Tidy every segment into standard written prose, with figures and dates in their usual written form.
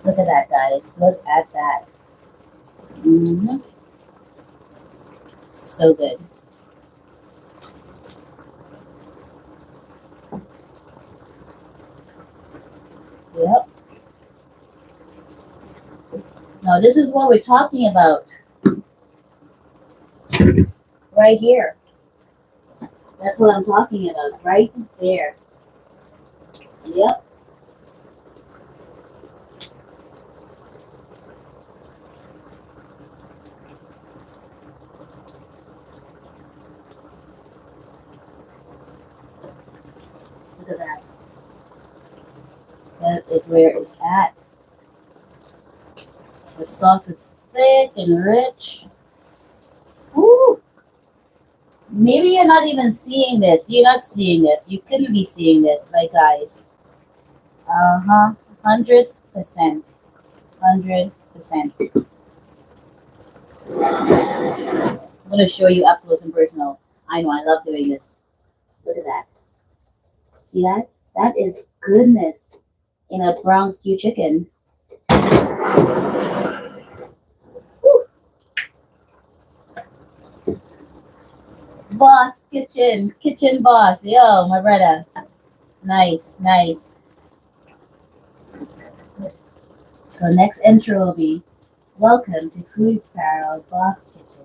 Look at that, guys. Look at that. hmm So good. Yep. Now this is what we're talking about right here. That's what I'm talking about right there. Yep. Look at that. That is where it's at. The sauce is thick and rich. Woo! Maybe you're not even seeing this. You're not seeing this. You couldn't be seeing this, like guys. Uh-huh. 100%. 100%. I'm gonna show you up close and personal. I know I love doing this. Look at that. See that? That is goodness in a brown stew chicken. Woo. Boss kitchen, kitchen boss. Yo, my brother. Nice, nice. So next intro will be welcome to Food-Farrell Boss Kitchen.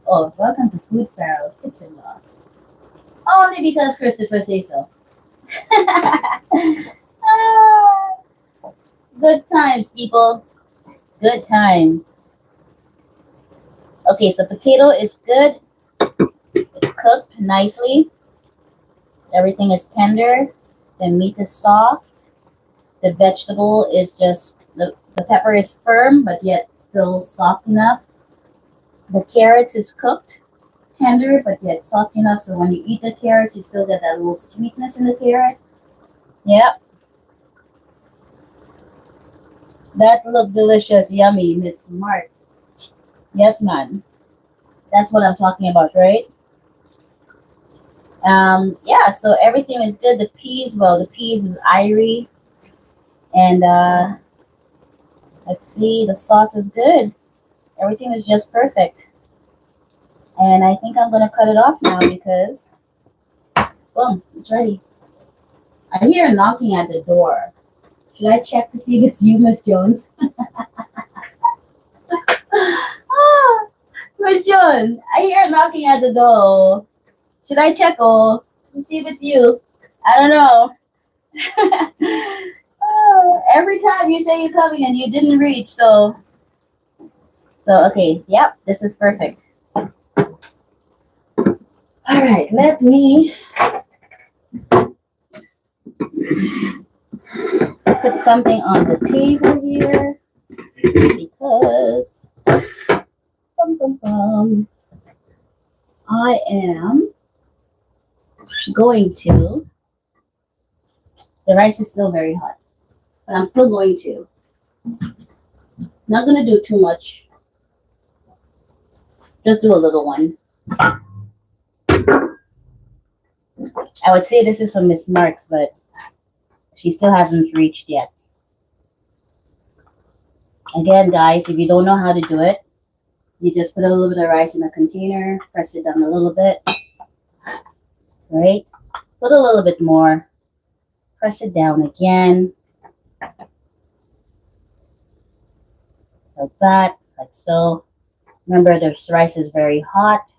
Oh, welcome to Food-Farrell Kitchen Boss. Only because Christopher says so. Ah, good times, people. Good times. Okay, so potato is good. It's cooked nicely. Everything is tender. The meat is soft. The vegetable is just the pepper is firm but yet still soft enough. The carrots is cooked, tender but yet soft enough so when you eat the carrots you still get that little sweetness in the carrot. Yep. That looked delicious, yummy, Miss Marks. Yes, man. That's what I'm talking about, right? Yeah, so everything is good. The peas, well, the peas is irie. And let's see, the sauce is good. Everything is just perfect. And I think I'm gonna cut it off now because boom, it's ready. I hear a knocking at the door. Should I check to see if it's you, Miss Jones? Ah, Miss Jones, I hear a knocking at the door. Should I check or see if it's you? I don't know. Oh, every time you say you're coming and you didn't reach, so okay, yep, this is perfect. All right, let me put something on the table here because I am going to. The rice is still very hot, but I'm still going to. Not gonna do too much. Just do a little one. I would say this is from Miss Marks, but she still hasn't reached yet. Again, guys, if you don't know how to do it, you just put a little bit of rice in a container, press it down a little bit, right? Put a little bit more, press it down again, like that, like so. Remember, the rice is very hot.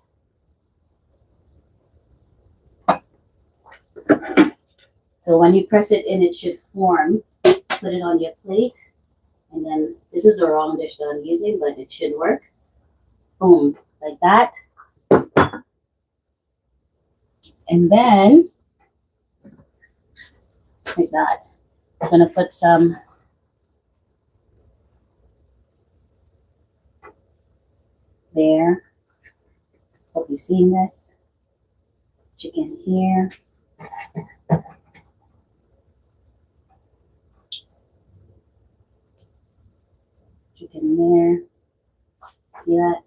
So when you press it in, it should form. Put it on your plate. And then this is the wrong dish that I'm using, but it should work. Boom, like that. And then, like that. I'm gonna put some there. Hope you're seeing this. Chicken here. Chicken there. See that?